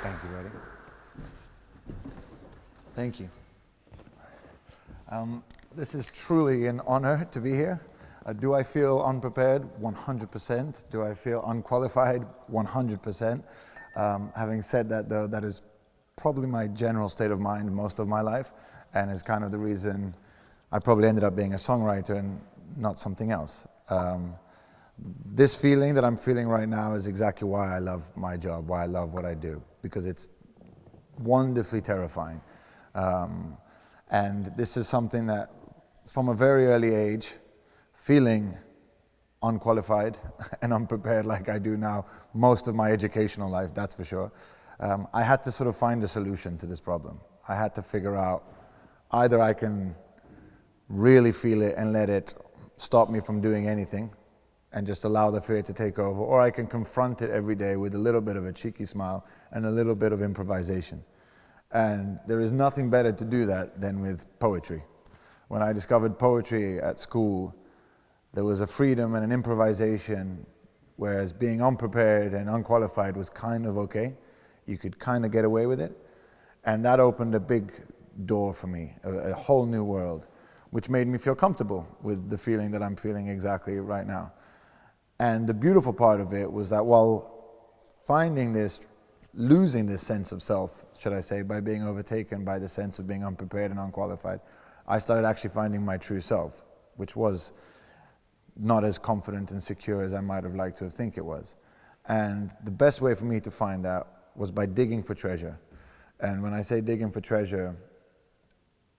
Thank you, buddy. Thank you. This is truly an honor to be here. Do I feel unprepared? 100%. Do I feel unqualified? 100%. Having said that, though, that is probably my general state of mind most of my life, and is kind of the reason I probably ended up being a songwriter and not something else. This feeling that I'm feeling right now is exactly why I love my job, why I love what I do, because it's wonderfully terrifying. And this is something that, from a very early age, feeling unqualified and unprepared like I do now, most of my educational life, that's for sure, I had to sort of find a solution to this problem. I had to figure out, either I can really feel it and let it stop me from doing anything and just allow the fear to take over, or I can confront it every day with a little bit of a cheeky smile and a little bit of improvisation. And there is nothing better to do that than with poetry. When I discovered poetry at school, there was a freedom and an improvisation, whereas being unprepared and unqualified was kind of okay. You could kind of get away with it. And that opened a big door for me, a whole new world, which made me feel comfortable with the feeling that I'm feeling exactly right now. And the beautiful part of it was that while losing this sense of self, should I say, by being overtaken by the sense of being unprepared and unqualified, I started actually finding my true self, which was not as confident and secure as I might have liked to think it was. And the best way for me to find that was by digging for treasure. And when I say digging for treasure,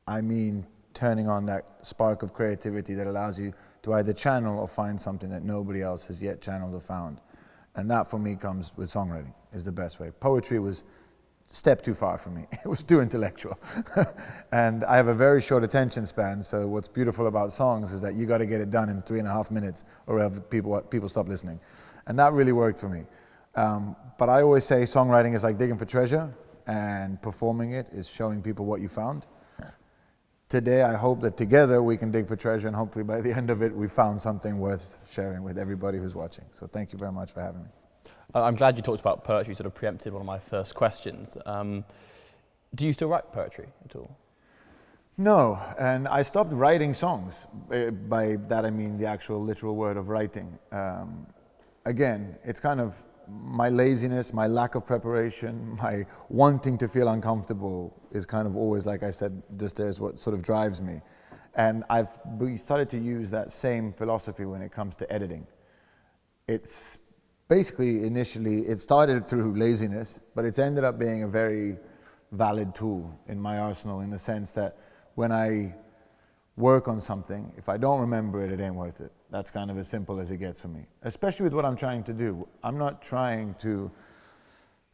I mean turning on that spark of creativity that allows you to either channel or find something that nobody else has yet channeled or found. And that for me comes with songwriting, is the best way. Poetry was a step too far for me. It was too intellectual. And I have a very short attention span, so what's beautiful about songs is that you got to get it done in 3.5 minutes or else people stop listening. And that really worked for me. But I always say songwriting is like digging for treasure, and performing it is showing people what you found. Today, I hope that together we can dig for treasure, and hopefully by the end of it, we found something worth sharing with everybody who's watching. So thank you very much for having me. I'm glad you talked about poetry, sort of preempted one of my first questions. Do you still write poetry at all? No, and I stopped writing songs. By that I mean the actual literal word of writing. Again, it's kind of my laziness, my lack of preparation, my wanting to feel uncomfortable is kind of always, like I said, just there's what sort of drives me. And we started to use that same philosophy when it comes to editing. It's basically, initially, it started through laziness, but it's ended up being a very valid tool in my arsenal, in the sense that when I work on something, if I don't remember it, it ain't worth it. That's kind of as simple as it gets for me, especially with what I'm trying to do. I'm not trying to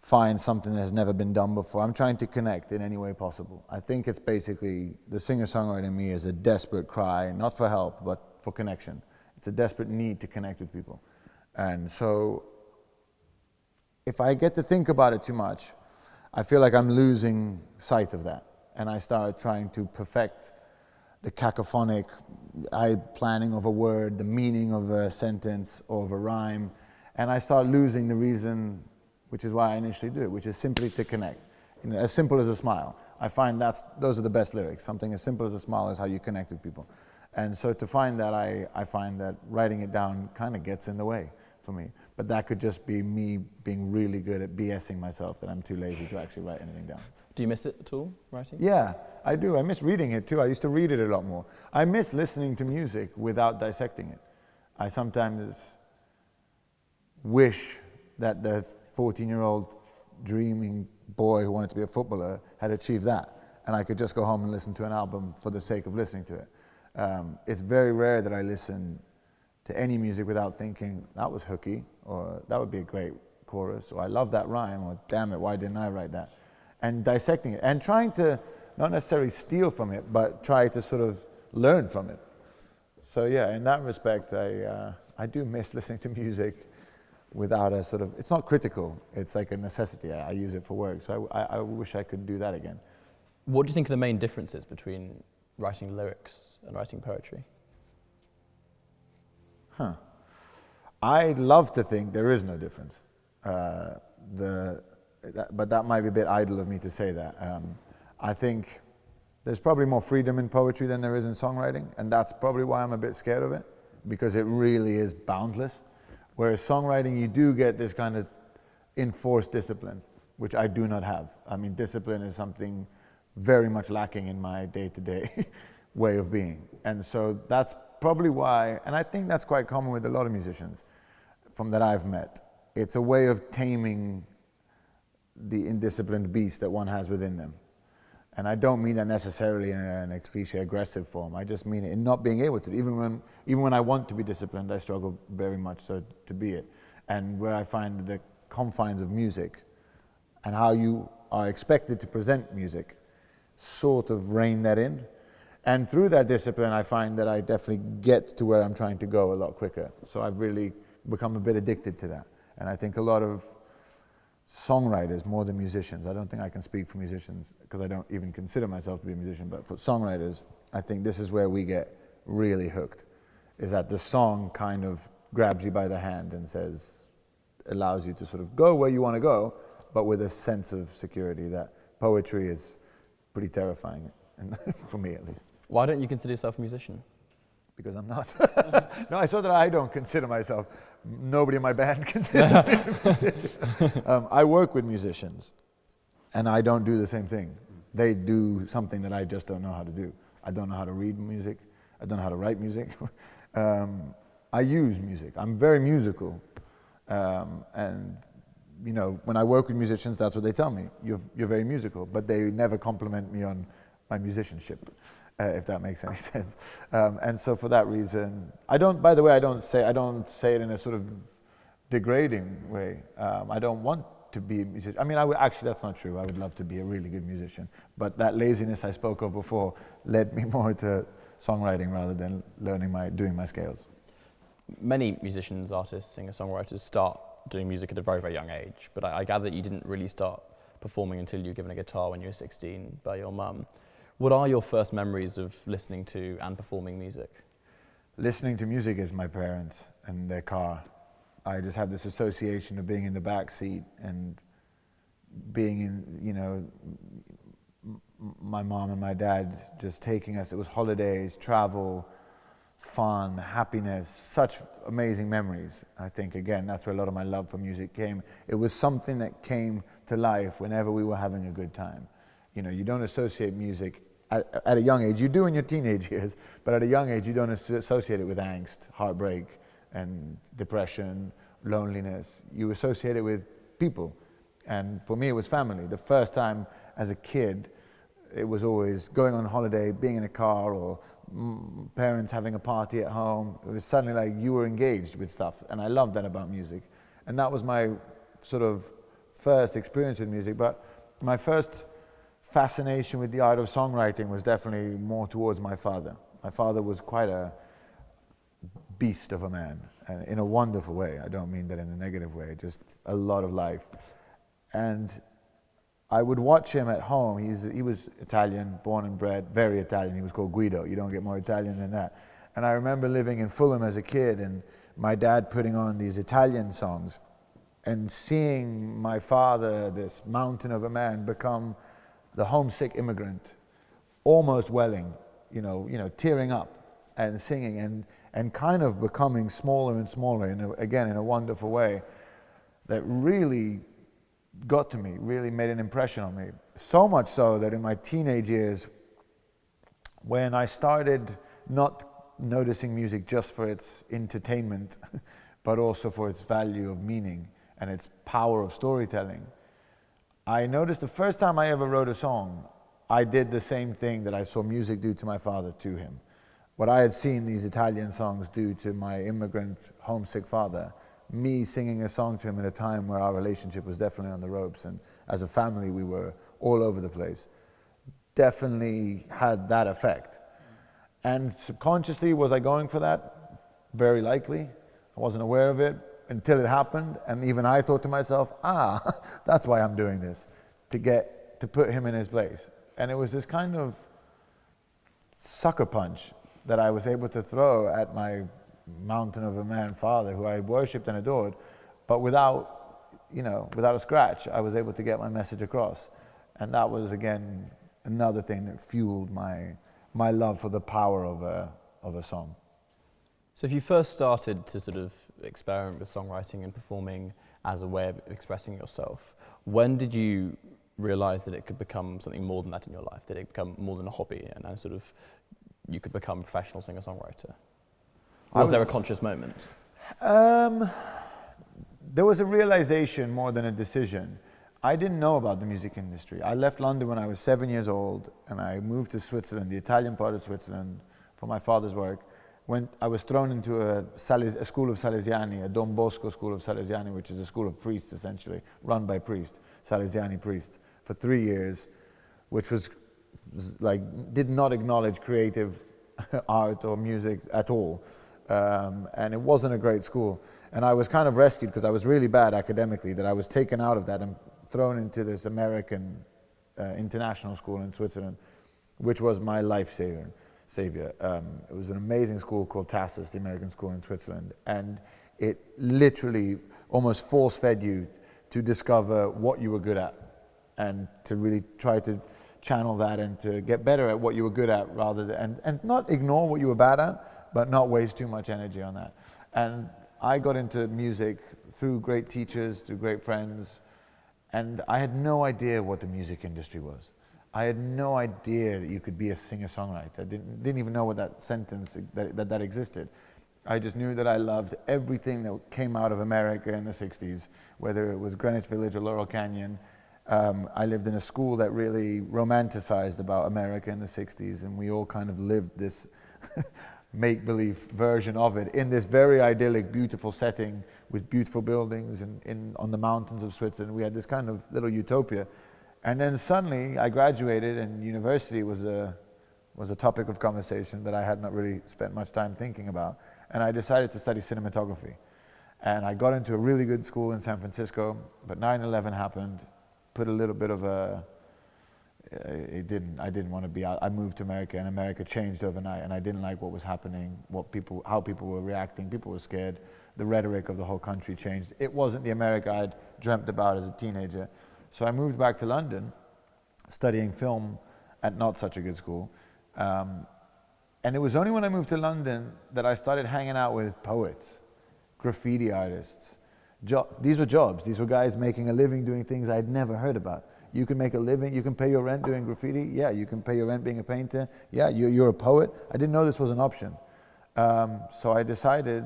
find something that has never been done before. I'm trying to connect in any way possible. I think it's basically, the singer-songwriter in me is a desperate cry, not for help, but for connection. It's a desperate need to connect with people. And so, if I get to think about it too much, I feel like I'm losing sight of that. And I start trying to perfect the cacophonic planning of a word, the meaning of a sentence or of a rhyme, and I start losing the reason, which is why I initially do it, which is simply to connect. You know, as simple as a smile. I find those are the best lyrics. Something as simple as a smile is how you connect with people. And so to find that, I find that writing it down kind of gets in the way for me. But that could just be me being really good at BSing myself, that I'm too lazy to actually write anything down. Do you miss it at all, writing? Yeah, I do. I miss reading it too. I used to read it a lot more. I miss listening to music without dissecting it. I sometimes wish that the 14-year-old dreaming boy who wanted to be a footballer had achieved that, and I could just go home and listen to an album for the sake of listening to it. It's very rare that I listen to any music without thinking, that was hooky, or that would be a great chorus, or I love that rhyme, or damn it, why didn't I write that? And dissecting it, and trying to not necessarily steal from it, but try to sort of learn from it. So yeah, in that respect, I do miss listening to music without a sort of, it's not critical, it's like a necessity. I use it for work, so I wish I could do that again. What do you think are the main differences between writing lyrics and writing poetry? I'd love to think there is no difference. but that might be a bit idle of me to say that. I think there's probably more freedom in poetry than there is in songwriting, and that's probably why I'm a bit scared of it, because it really is boundless. Whereas songwriting, you do get this kind of enforced discipline, which I do not have. I mean, discipline is something very much lacking in my day-to-day way of being. And so that's probably why, and I think that's quite common with a lot of musicians from that I've met. It's a way of taming the indisciplined beast that one has within them. And I don't mean that necessarily in a cliche aggressive form. I just mean it in not being able to. Even when I want to be disciplined, I struggle very much so to be it. And where I find the confines of music and how you are expected to present music sort of rein that in. And through that discipline, I find that I definitely get to where I'm trying to go a lot quicker. So I've really become a bit addicted to that. And I think a lot of songwriters, more than musicians, I don't think I can speak for musicians because I don't even consider myself to be a musician, but for songwriters, I think this is where we get really hooked, is that the song kind of grabs you by the hand and allows you to sort of go where you want to go, but with a sense of security. That poetry is pretty terrifying, for me at least. Why don't you consider yourself a musician? Because I'm not. No, I saw that I don't consider myself. Nobody in my band considers me a musician. I work with musicians, and I don't do the same thing. They do something that I just don't know how to do. I don't know how to read music. I don't know how to write music. I use music. I'm very musical. And, you know, when I work with musicians, that's what they tell me. You're very musical, but they never compliment me on my musicianship. If that makes any sense. And so for that reason, I don't say it in a sort of degrading way. I don't want to be a musician. I mean, actually, that's not true. I would love to be a really good musician. But that laziness I spoke of before led me more to songwriting rather than doing my scales. Many musicians, artists, singers, songwriters start doing music at a very, very young age. But I gather that you didn't really start performing until you were given a guitar when you were 16 by your mum. What are your first memories of listening to and performing music? Listening to music is my parents and their car. I just have this association of being in the back seat and being in, you know, my mom and my dad just taking us. It was holidays, travel, fun, happiness, such amazing memories. I think, again, that's where a lot of my love for music came. It was something that came to life whenever we were having a good time. You know, you don't associate music at a young age. You do in your teenage years, but at a young age, you don't associate it with angst, heartbreak, and depression, loneliness. You associate it with people. And for me, it was family. The first time as a kid, it was always going on holiday, being in a car, or parents having a party at home. It was suddenly like you were engaged with stuff. And I loved that about music. And that was my sort of first experience with music. But my first fascination with the art of songwriting was definitely more towards my father. My father was quite a beast of a man, and in a wonderful way. I don't mean that in a negative way, just a lot of life. And I would watch him at home. He was Italian, born and bred, very Italian. He was called Guido. You don't get more Italian than that. And I remember living in Fulham as a kid, and my dad putting on these Italian songs, and seeing my father, this mountain of a man, become the homesick immigrant, almost welling, you know, tearing up and singing and kind of becoming smaller and smaller, in a wonderful way that really got to me, really made an impression on me. So much so that in my teenage years, when I started not noticing music just for its entertainment, but also for its value of meaning and its power of storytelling, I noticed the first time I ever wrote a song, I did the same thing that I saw music do to my father to him. What I had seen these Italian songs do to my immigrant, homesick father, me singing a song to him at a time where our relationship was definitely on the ropes, and as a family we were all over the place, definitely had that effect. And subconsciously, was I going for that? Very likely. I wasn't aware of it until it happened, and even I thought to myself, that's why I'm doing this, to put him in his place. And it was this kind of sucker punch that I was able to throw at my mountain of a man father who I worshipped and adored, but without, without a scratch, I was able to get my message across. And that was, again, another thing that fueled my love for the power of a song. So if you first started to sort of experiment with songwriting and performing as a way of expressing yourself, when did you realize that it could become something more than that in your life? Did it become more than a hobby and sort of you could become a professional singer-songwriter? Was there a conscious moment? There was a realization more than a decision. I didn't know about the music industry. I left London when I was 7 years old, and I moved to Switzerland, the Italian part of Switzerland, for my father's work. When I was thrown into a school of Salesiani, a Don Bosco school of Salesiani, which is a school of priests, essentially, run by priests, Salesiani priests, for 3 years, which was like, did not acknowledge creative art or music at all. And it wasn't a great school. And I was kind of rescued because I was really bad academically, that I was taken out of that and thrown into this American international school in Switzerland, which was my savior. It was an amazing school called TASIS, the American school in Switzerland. And it literally almost force-fed you to discover what you were good at and to really try to channel that and to get better at what you were good at rather than, and not ignore what you were bad at, but not waste too much energy on that. And I got into music through great teachers, through great friends, and I had no idea what the music industry was. I had no idea that you could be a singer-songwriter. I didn't even know what that sentence, that existed. I just knew that I loved everything that came out of America in the 60s, whether it was Greenwich Village or Laurel Canyon. I lived in a school that really romanticized about America in the 60s, and we all kind of lived this make-believe version of it in this very idyllic, beautiful setting with beautiful buildings on the mountains of Switzerland. We had this kind of little utopia. And then suddenly I graduated, and university was a topic of conversation that I had not really spent much time thinking about. And I decided to study cinematography. And I got into a really good school in San Francisco, but 9/11 happened, put a little bit of I didn't want to be out. I moved to America, and America changed overnight, and I didn't like what was happening, how people were reacting. People were scared. The rhetoric of the whole country changed. It wasn't the America I'd dreamt about as a teenager. So I moved back to London, studying film at not such a good school. And it was only when I moved to London that I started hanging out with poets, graffiti artists. These were jobs. These were guys making a living doing things I'd never heard about. You can make a living, you can pay your rent doing graffiti. Yeah, you can pay your rent being a painter. Yeah, you're a poet. I didn't know this was an option. So I decided,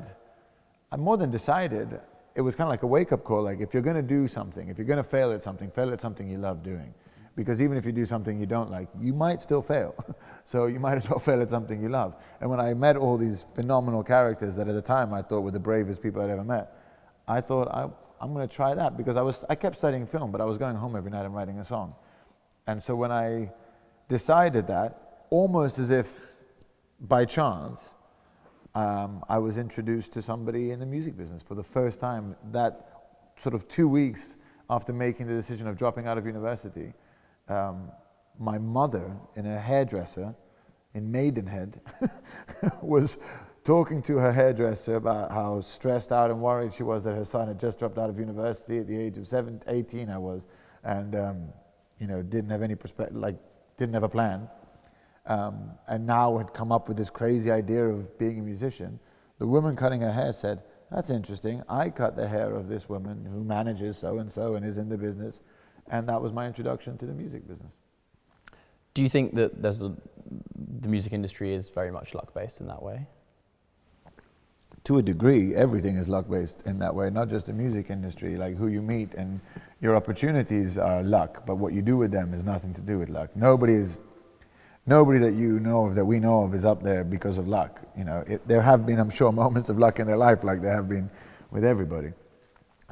I more than decided, it was kind of like a wake-up call. Like, if you're going to do something, if you're going to fail at something you love doing. Because even if you do something you don't like, you might still fail. So you might as well fail at something you love. And when I met all these phenomenal characters that at the time I thought were the bravest people I'd ever met, I thought, I'm going to try that, because I kept studying film, but I was going home every night and writing a song. And so when I decided that, almost as if by chance, I was introduced to somebody in the music business for the first time. That sort of 2 weeks after making the decision of dropping out of university, my mother, in a hairdresser in Maidenhead, was talking to her hairdresser about how stressed out and worried she was that her son had just dropped out of university at the age of 18 I was, and didn't have any perspective, didn't have a plan, and now had come up with this crazy idea of being a musician. The woman cutting her hair said, "That's interesting. I cut the hair of this woman who manages so-and-so and is in the business." And that was my introduction to the music business. Do you think that the music industry is very much luck-based in that way? To a degree, everything is luck-based in that way, not just the music industry. Like, who you meet and your opportunities are luck, but what you do with them is nothing to do with luck. Nobody that you know of, that we know of, is up there because of luck. There have been, I'm sure, moments of luck in their life, like there have been with everybody,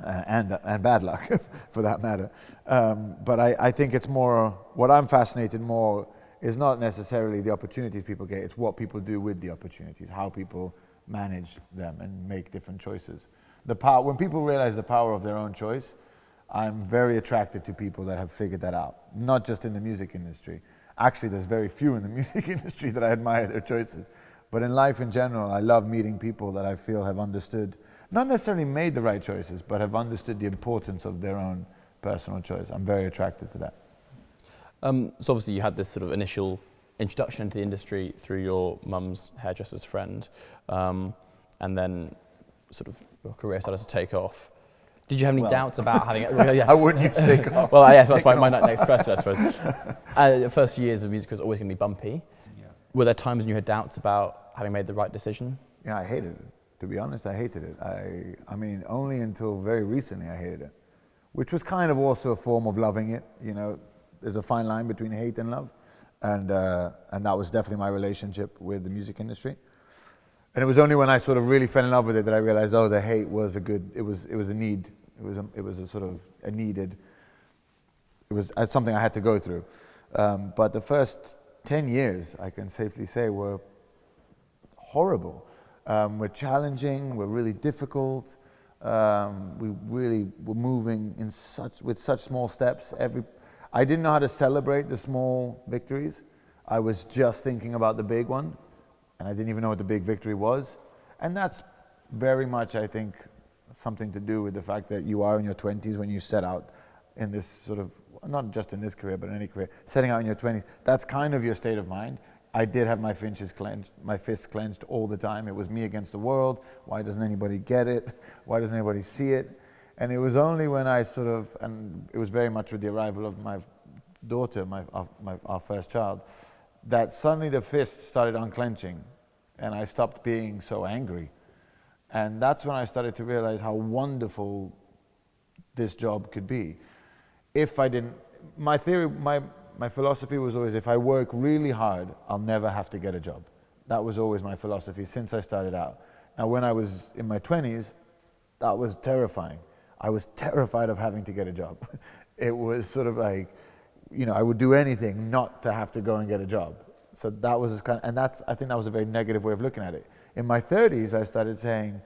and bad luck, for that matter. But I think it's more, what I'm fascinated more is not necessarily the opportunities people get, it's what people do with the opportunities, how people manage them and make different choices. When people realize the power of their own choice, I'm very attracted to people that have figured that out, not just in the music industry. Actually, there's very few in the music industry that I admire their choices. But in life in general, I love meeting people that I feel have understood not necessarily made the right choices, but have understood the importance of their own personal choice. I'm very attracted to that. So obviously you had this sort of initial introduction into the industry through your mum's hairdresser's friend, and then sort of your career started to take off. Did you have any doubts about having it? Well, yeah. I wouldn't use take off. Well, yes, that's my next question, I suppose. The first few years of music was always going to be bumpy. Yeah. Were there times when you had doubts about having made the right decision? Yeah, I hated it. To be honest, I hated it. I mean, only until very recently I hated it, which was kind of also a form of loving it. You know, there's a fine line between hate and love, and that was definitely my relationship with the music industry. And it was only when I sort of really fell in love with it that I realized, oh, the hate was a good. It was a need. It was a sort of a needed. It was something I had to go through. But the first 10 years, I can safely say, were horrible. Were challenging. Were really difficult. We really were moving with such small steps. I didn't know how to celebrate the small victories. I was just thinking about the big one, and I didn't even know what the big victory was. And that's very much, I think, something to do with the fact that you are in your 20s when you set out in this sort of, not just in this career, but in any career, setting out in your 20s. That's kind of your state of mind. I did have my fists clenched all the time. It was me against the world. Why doesn't anybody get it? Why doesn't anybody see it? And it was only when I sort of, and it was very much with the arrival of my daughter, our first child, that suddenly the fists started unclenching, and I stopped being so angry. And that's when I started to realize how wonderful this job could be. If I didn't, my theory, my philosophy was always, if I work really hard, I'll never have to get a job. That was always my philosophy since I started out. Now, when I was in my 20s, that was terrifying. I was terrified of having to get a job. It was sort of like, you know, I would do anything not to have to go and get a job. So that was kind of, and I think that was a very negative way of looking at it. In my 30s, I started saying,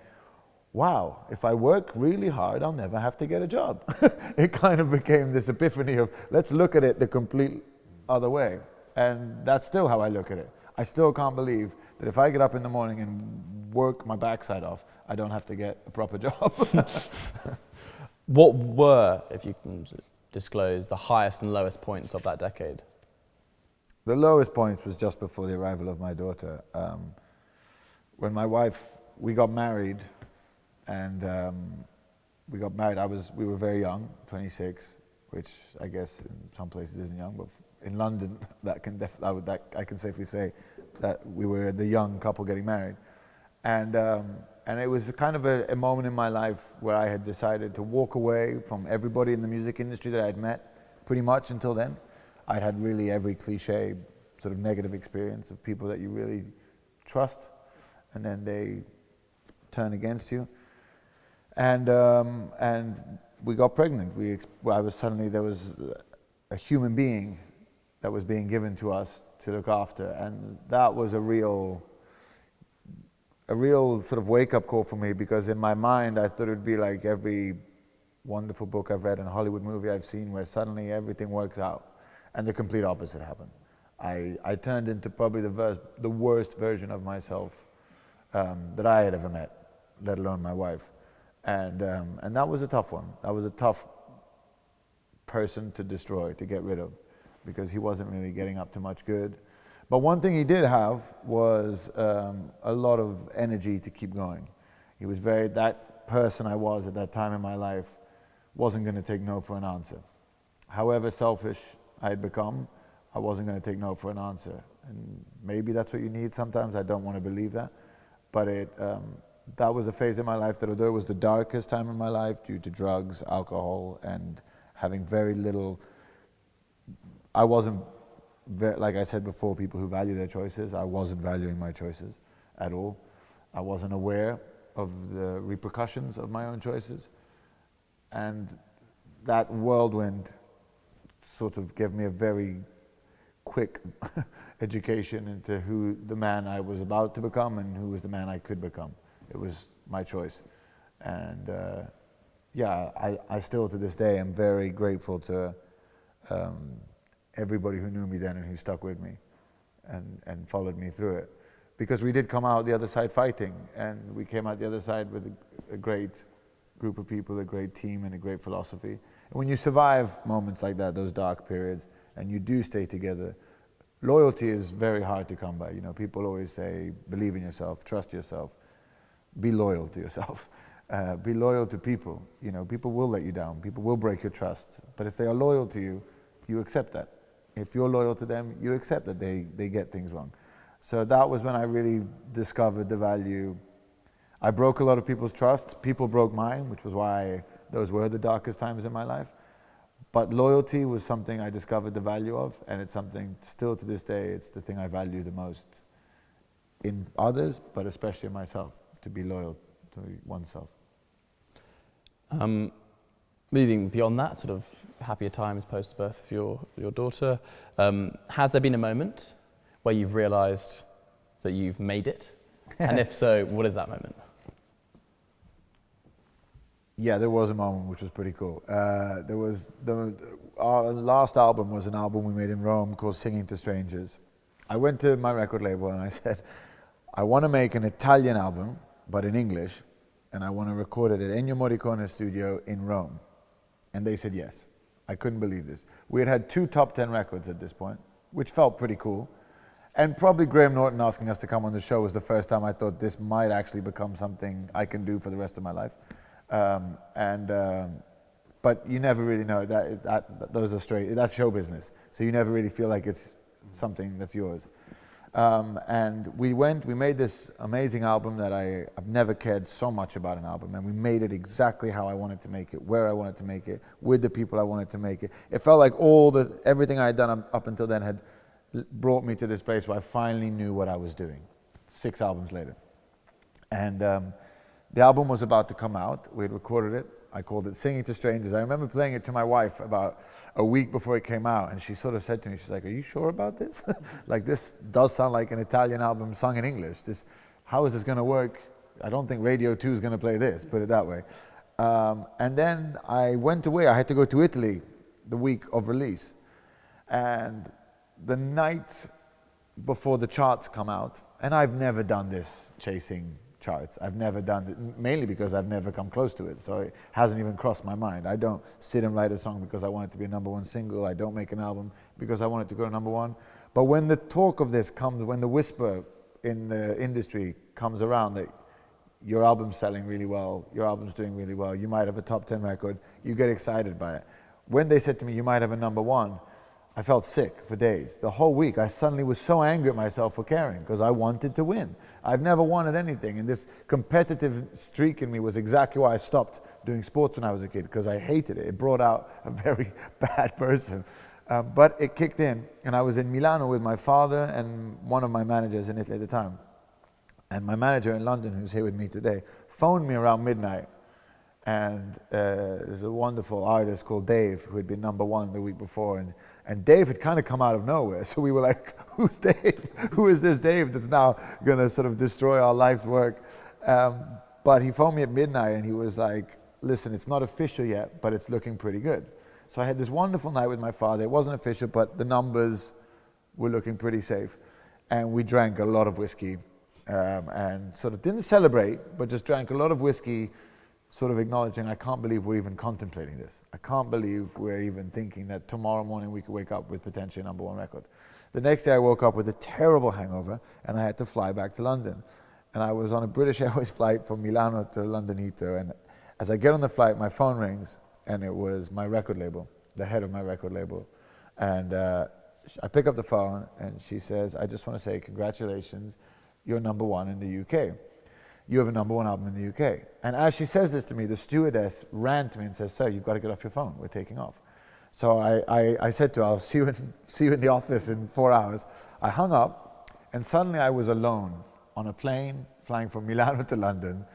wow, if I work really hard, I'll never have to get a job. It kind of became this epiphany of, let's look at it the complete other way. And that's still how I look at it. I still can't believe that if I get up in the morning and work my backside off, I don't have to get a proper job. What were, if you can disclose, the highest and lowest points of that decade? The lowest points was just before the arrival of my daughter. When my wife, we got married, and we were very young, 26, which I guess in some places isn't young, but in London, I can safely say that we were the young couple getting married. And it was kind of a moment in my life where I had decided to walk away from everybody in the music industry that I had met pretty much until then. I'd had really every cliche sort of negative experience of people that you really trust, and then they turn against you. And we got pregnant. There was a human being that was being given to us to look after, and that was a real sort of wake-up call for me, because in my mind I thought it would be like every wonderful book I've read and Hollywood movie I've seen where suddenly everything works out, and the complete opposite happened. I turned into probably the worst version of myself that I had ever met, let alone my wife. And that was a tough one. That was a tough person to destroy, to get rid of, because he wasn't really getting up to much good. But one thing he did have was a lot of energy to keep going. He was that person I was at that time in my life wasn't going to take no for an answer. However selfish I had become, I wasn't going to take no for an answer. And maybe that's what you need sometimes. I don't want to believe that. But that was a phase in my life that, although it was the darkest time in my life due to drugs, alcohol, and having very little, I wasn't, like I said before, people who value their choices, I wasn't valuing my choices at all. I wasn't aware of the repercussions of my own choices. And that whirlwind sort of gave me a very quick education into who the man I was about to become and who was the man I could become. It was my choice. And I still to this day am very grateful to everybody who knew me then and who stuck with me and followed me through it. because we did come out the other side fighting, and we came out the other side with a great group of people, a great team, and a great philosophy. And when you survive moments like that, those dark periods, and you do stay together, loyalty is very hard to come by. You know, people always say, believe in yourself, trust yourself, be loyal to yourself, be loyal to people. You know, people will let you down, people will break your trust, but if they are loyal to you, you accept that. If you're loyal to them, you accept that they get things wrong. So that was when I really discovered the value. I broke a lot of people's trust. People broke mine, which was why those were the darkest times in my life. But loyalty was something I discovered the value of, and it's something still to this day, it's the thing I value the most in others, but especially in myself, to be loyal to oneself. Moving beyond that, sort of happier times post-birth of your daughter, has there been a moment where you've realised that you've made it? And if so, what is that moment? Yeah, there was a moment which was pretty cool. Our last album was an album we made in Rome called Singing to Strangers. I went to my record label and I said, I want to make an Italian album, but in English, and I want to record it at Ennio Morricone's studio in Rome. And they said yes. I couldn't believe this. We had had 2 top 10 records at this point, which felt pretty cool. And probably Graham Norton asking us to come on the show was the first time I thought this might actually become something I can do for the rest of my life. But you never really know those are straight. That's show business. So you never really feel like it's something that's yours. And we made this amazing album that I've never cared so much about an album, and we made it exactly how I wanted to make it, where I wanted to make it, with the people I wanted to make it. It felt like everything I had done up until then had brought me to this place where I finally knew what I was doing, 6 albums later. And the album was about to come out. We had recorded it. I called it Singing to Strangers. I remember playing it to my wife about a week before it came out, and she sort of said to me, she's like, are you sure about this? Like, this does sound like an Italian album sung in English. How is this going to work? I don't think Radio 2 is going to play this, put it that way. And then I went away. I had to go to Italy the week of release. And the night before the charts come out, and I've never done this, chasing charts. I've never done it, mainly because I've never come close to it, so it hasn't even crossed my mind. I don't sit and write a song because I want it to be a #1 single. I don't make an album because I want it to go to #1. But when the talk of this comes, when the whisper in the industry comes around that your album's selling really well, your album's doing really well, you might have a top 10 record, you get excited by it. When they said to me, you might have a #1, I felt sick for days. The whole week, I suddenly was so angry at myself for caring because I wanted to win. I've never wanted anything, and this competitive streak in me was exactly why I stopped doing sports when I was a kid, because I hated it. It brought out a very bad person. But it kicked in, and I was in Milano with my father and one of my managers in Italy at the time. And my manager in London, who's here with me today, phoned me around midnight. And there's a wonderful artist called Dave who had been #1 the week before, and Dave had kind of come out of nowhere. So we were like, who's Dave? Who is this Dave that's now going to sort of destroy our life's work? But he phoned me at midnight and he was like, listen, it's not official yet, but it's looking pretty good. So I had this wonderful night with my father. It wasn't official, but the numbers were looking pretty safe. And we drank a lot of whiskey and sort of didn't celebrate, but just drank a lot of whiskey, sort of acknowledging, I can't believe we're even contemplating this. I can't believe we're even thinking that tomorrow morning we could wake up with potentially a #1 record. The next day I woke up with a terrible hangover and I had to fly back to London. And I was on a British Airways flight from Milano to London Heathrow, and as I get on the flight, my phone rings, and it was my record label, the head of my record label. And I pick up the phone and she says, I just want to say congratulations, you're #1 in the UK. You have a #1 album in the UK. And as she says this to me, the stewardess ran to me and says, sir, you've got to get off your phone. We're taking off. So I said to her, I'll see you in the office in 4 hours. I hung up, and suddenly I was alone on a plane flying from Milano to London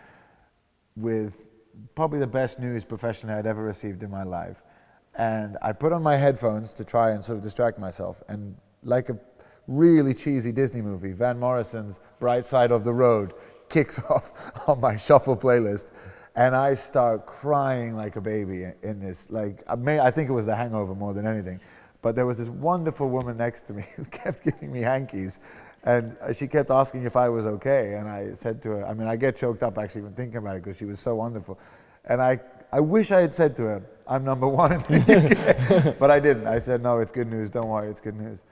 with probably the best news professionally I'd ever received in my life. And I put on my headphones to try and sort of distract myself. And like a really cheesy Disney movie, Van Morrison's Bright Side of the Road kicks off on my shuffle playlist, and I start crying like a baby in this. Like, I think it was the hangover more than anything, but there was this wonderful woman next to me who kept giving me hankies, And she kept asking if I was okay, and I said to her, I mean, I get choked up actually when thinking about it because she was so wonderful. And I wish I had said to her, I'm number one in the UK, but I didn't. I said, no, it's good news, don't worry, it's good news.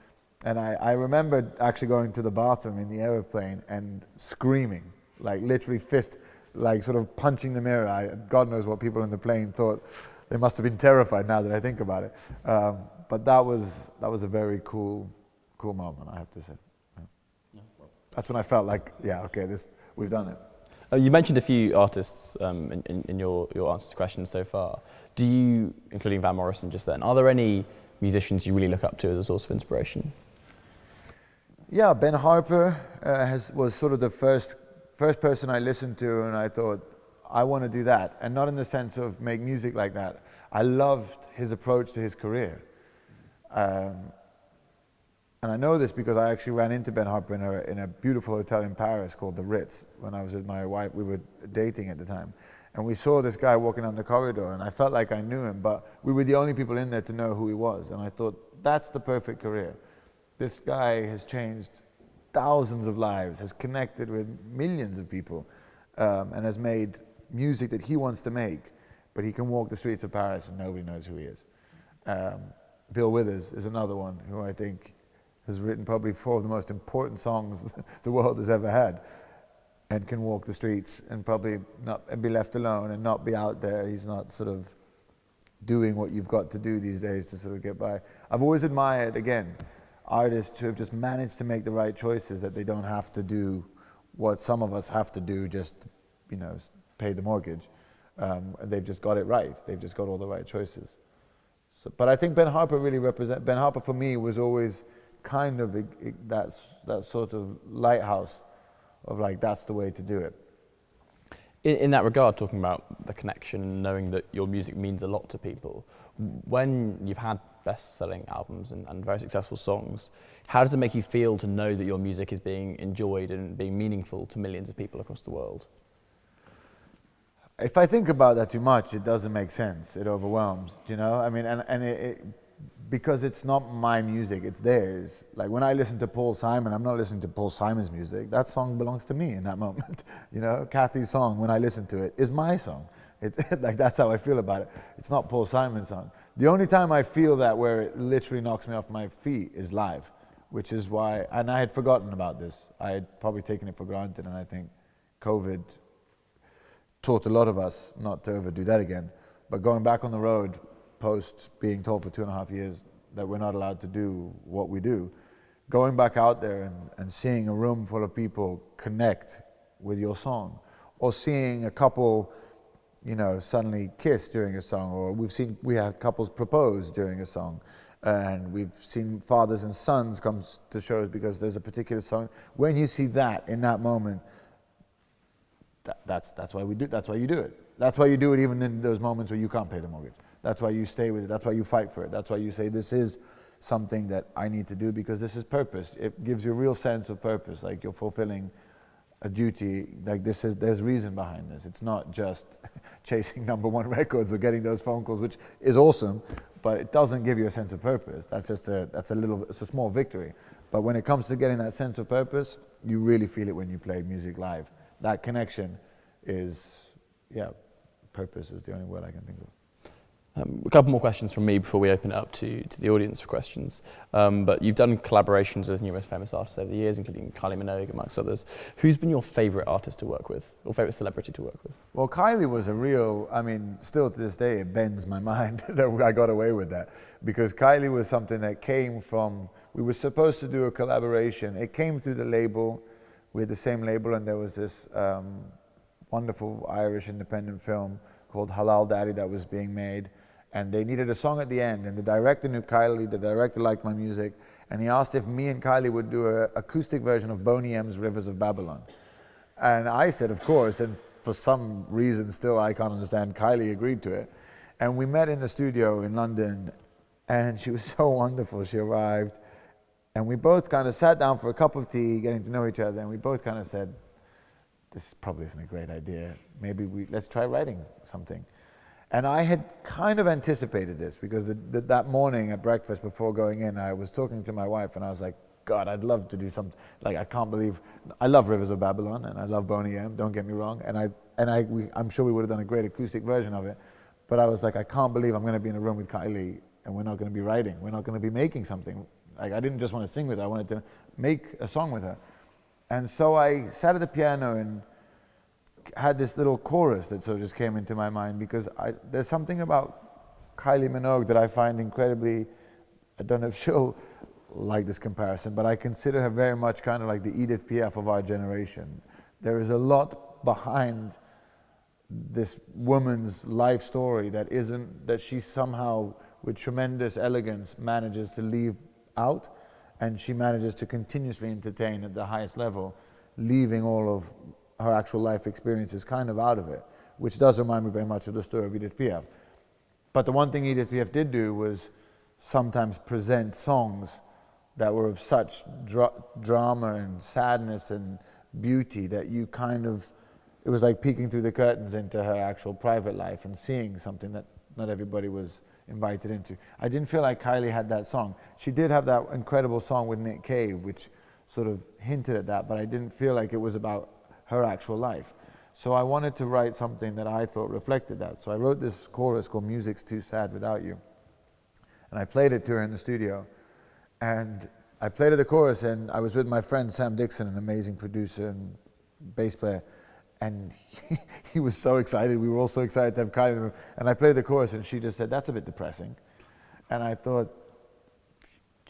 And I remembered actually going to the bathroom in the airplane and screaming, like literally fist, like sort of punching the mirror. God knows what people in the plane thought. They must have been terrified now that I think about it. But that was a very cool moment, I have to say. Yeah. That's when I felt like, yeah, okay, we've done it. You mentioned a few artists in your answers to questions so far. Do you, including Van Morrison just then, are there any musicians you really look up to as a source of inspiration? Yeah, Ben Harper was sort of the first person I listened to, and I thought, I want to do that. And not in the sense of make music like that. I loved his approach to his career. And I know this because I actually ran into Ben Harper in a beautiful hotel in Paris called the Ritz when I was with my wife. We were dating at the time. And we saw this guy walking down the corridor, and I felt like I knew him, but we were the only people in there to know who he was. And I thought, that's the perfect career. This guy has changed thousands of lives, has connected with millions of people, and has made music that he wants to make, but he can walk the streets of Paris and nobody knows who he is. Bill Withers is another one who I think has written probably 4 of the most important songs the world has ever had, and can walk the streets and probably not and be left alone and not be out there. He's not sort of doing what you've got to do these days to sort of get by. I've always admired, again, artists who have just managed to make the right choices, that they don't have to do what some of us have to do just, you know, pay the mortgage. They've just got it right. They've just got all the right choices. So, but I think Ben Harper really Ben Harper for me was always kind of that sort of lighthouse of like, that's the way to do it. In that regard, talking about the connection, knowing that your music means a lot to people, when you've had best-selling albums and very successful songs, how does it make you feel to know that your music is being enjoyed and being meaningful to millions of people across the world? If I think about that too much, it doesn't make sense. It overwhelms, you know? I mean, and because it's not my music, it's theirs. Like when I listen to Paul Simon, I'm not listening to Paul Simon's music. That song belongs to me in that moment. You know, Kathy's song, when I listen to it, is my song. Like that's how I feel about it. It's not Paul Simon's song. The only time I feel that where it literally knocks me off my feet is live, which is why, and I had forgotten about this. I had probably taken it for granted, and I think COVID taught a lot of us not to overdo that again. But going back on the road, post being told for 2.5 years that we're not allowed to do what we do, going back out there and seeing a room full of people connect with your song, or seeing a couple, you know, suddenly kiss during a song, or we had couples propose during a song, and we've seen fathers and sons come to shows because there's a particular song. When you see that in that moment, that's why we do. That's why you do it. That's why you do it even in those moments where you can't pay the mortgage. That's why you stay with it. That's why you fight for it. That's why you say, this is something that I need to do because this is purpose. It gives you a real sense of purpose, like you're fulfilling a duty. Like there's reason behind this. It's not just chasing #1 records or getting those phone calls, which is awesome, but it doesn't give you a sense of purpose. That's just it's a small victory. But when it comes to getting that sense of purpose, you really feel it when you play music live. That connection is, purpose is the only word I can think of. A couple more questions from me before we open it up to the audience for questions. But you've done collaborations with numerous famous artists over the years, including Kylie Minogue, amongst others. Who's been your favourite artist to work with, or favourite celebrity to work with? Well, Kylie was still to this day, it bends my mind that I got away with that. Because Kylie was something that came from, we were supposed to do a collaboration. It came through the label, we had the same label, and there was this wonderful Irish independent film called Halal Daddy that was being made. And they needed a song at the end, and the director knew Kylie, the director liked my music, and he asked if me and Kylie would do an acoustic version of Boney M's Rivers of Babylon. And I said, of course, and for some reason still I can't understand, Kylie agreed to it. And we met in the studio in London, and she was so wonderful. She arrived, and we both kind of sat down for a cup of tea, getting to know each other, and we both kind of said, this probably isn't a great idea. Maybe let's try writing something. And I had kind of anticipated this because that morning at breakfast before going in, I was talking to my wife and I was like, God, I'd love to do something. Like, I can't believe, I love Rivers of Babylon and I love Boney M, don't get me wrong. I'm sure we would have done a great acoustic version of it. But I was like, I can't believe I'm going to be in a room with Kylie and we're not going to be writing. We're not going to be making something. Like, I didn't just want to sing with her, I wanted to make a song with her. And so I sat at the piano and had this little chorus that sort of just came into my mind, because there's something about Kylie Minogue that I find incredibly, I don't know if she'll like this comparison, but I consider her very much kind of like the Edith Piaf of our generation. There is a lot behind this woman's life story that she somehow, with tremendous elegance, manages to leave out, and she manages to continuously entertain at the highest level, leaving all of her actual life experiences kind of out of it, which does remind me very much of the story of Edith Piaf. But the one thing Edith Piaf did do was sometimes present songs that were of such drama and sadness and beauty that you kind of, it was like peeking through the curtains into her actual private life and seeing something that not everybody was invited into. I didn't feel like Kylie had that song. She did have that incredible song with Nick Cave, which sort of hinted at that, but I didn't feel like it was about her actual life. So I wanted to write something that I thought reflected that. So I wrote this chorus called Music's Too Sad Without You. And I played it to her in the studio. And I played her the chorus, and I was with my friend Sam Dixon, an amazing producer and bass player. And he was so excited. We were all so excited to have Kylie in the room. And I played the chorus, and she just said, "That's a bit depressing." And I thought,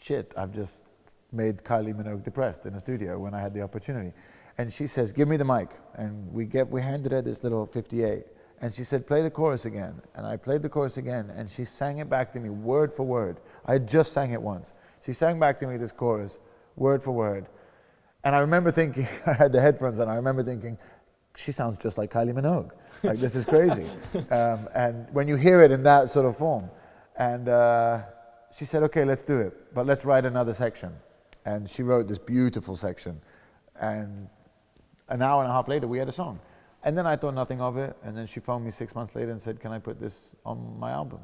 shit, I've just made Kylie Minogue depressed in a studio when I had the opportunity. And she says, "Give me the mic." And we handed her this little 58. And she said, "Play the chorus again." And I played the chorus again, and she sang it back to me word for word. I had just sang it once. She sang back to me this chorus, word for word. And I remember thinking, I had the headphones on, I remember thinking, she sounds just like Kylie Minogue. Like, this is crazy. And when you hear it in that sort of form. And she said, "Okay, let's do it, but let's write another section." And she wrote this beautiful section. And an hour and a half later, we had a song. And then I thought nothing of it. And then she phoned me 6 months later and said, "Can I put this on my album?"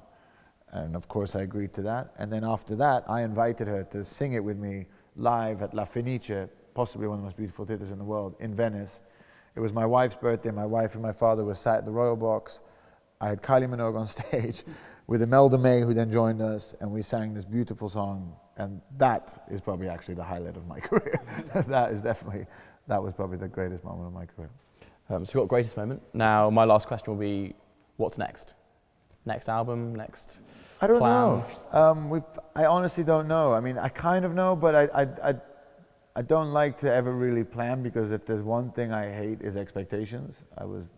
And of course, I agreed to that. And then after that, I invited her to sing it with me live at La Fenice, possibly one of the most beautiful theaters in the world, in Venice. It was my wife's birthday. My wife and my father were sat at the Royal Box. I had Kylie Minogue on stage with Imelda May, who then joined us, and we sang this beautiful song. And that is probably actually the highlight of my career. That was probably the greatest moment of my career. So we've got greatest moment. Now, my last question will be, what's next? Next album, next I don't plans? know. I honestly don't know. I mean, I kind of know, but I don't like to ever really plan, because if there's one thing I hate is expectations. I was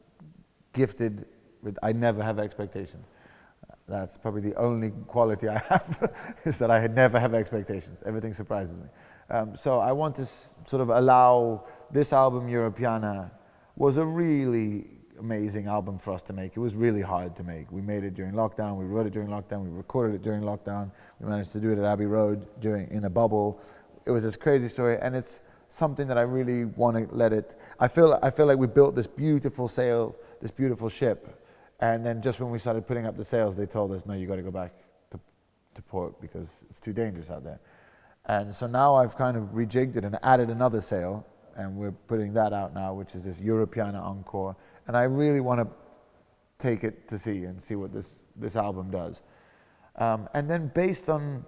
gifted with, I never have expectations. That's probably the only quality I have, is that I never have expectations. Everything surprises me. So I want to sort of allow this album, Europiana, was a really amazing album for us to make. It was really hard to make. We made it during lockdown, we wrote it during lockdown, we recorded it during lockdown, we managed to do it at Abbey Road in a bubble. It was this crazy story, and it's something that I really want to let it, I feel like we built this beautiful sail, this beautiful ship, and then just when we started putting up the sails, they told us, "No, you got to go back to port because it's too dangerous out there." And so now I've kind of rejigged it and added another sail, and we're putting that out now, which is this Europiana Encore. And I really want to take it to sea and see what this album does. And then based on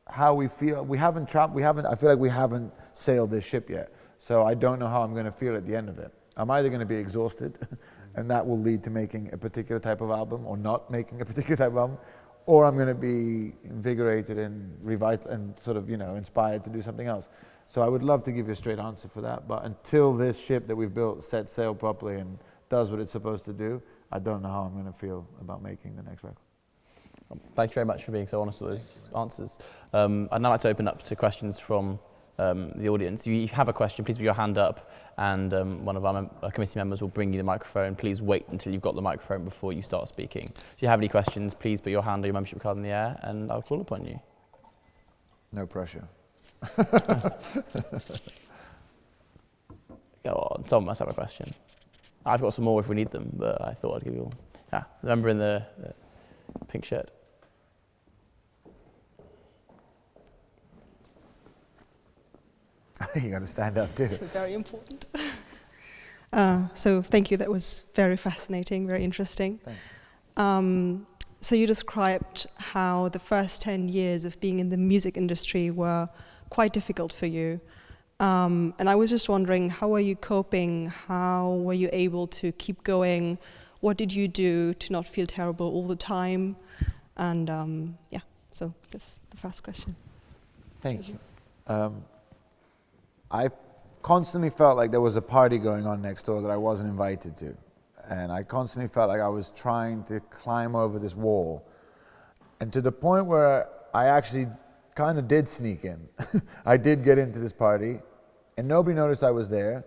how we feel, I feel like we haven't sailed this ship yet. So I don't know how I'm going to feel at the end of it. I'm either going to be exhausted, and that will lead to making a particular type of album, or not making a particular type of album, or I'm going to be invigorated and and sort of, inspired to do something else. So I would love to give you a straight answer for that, but until this ship that we've built sets sail properly and does what it's supposed to do, I don't know how I'm going to feel about making the next record. Thank you very much for being so honest with those answers. I'd now like to open up to questions from the audience. If you have a question, please put your hand up, and one of our committee members will bring you the microphone. Please wait until you've got the microphone before you start speaking. If you have any questions, please put your hand or your membership card in the air, and I'll call upon you. No pressure. Go on, someone must have a question. I've got some more if we need them, but I thought I'd give you all. Yeah, remember in the pink shirt. You got to stand up too. Very important. So thank you. That was very fascinating, very interesting. Thanks. So you described how the first 10 years of being in the music industry were quite difficult for you. And I was just wondering, how were you coping? How were you able to keep going? What did you do to not feel terrible all the time? And so that's the first question. Thank you. I constantly felt like there was a party going on next door that I wasn't invited to. And I constantly felt like I was trying to climb over this wall. And to the point where I actually kind of did sneak in. I did get into this party, and nobody noticed I was there.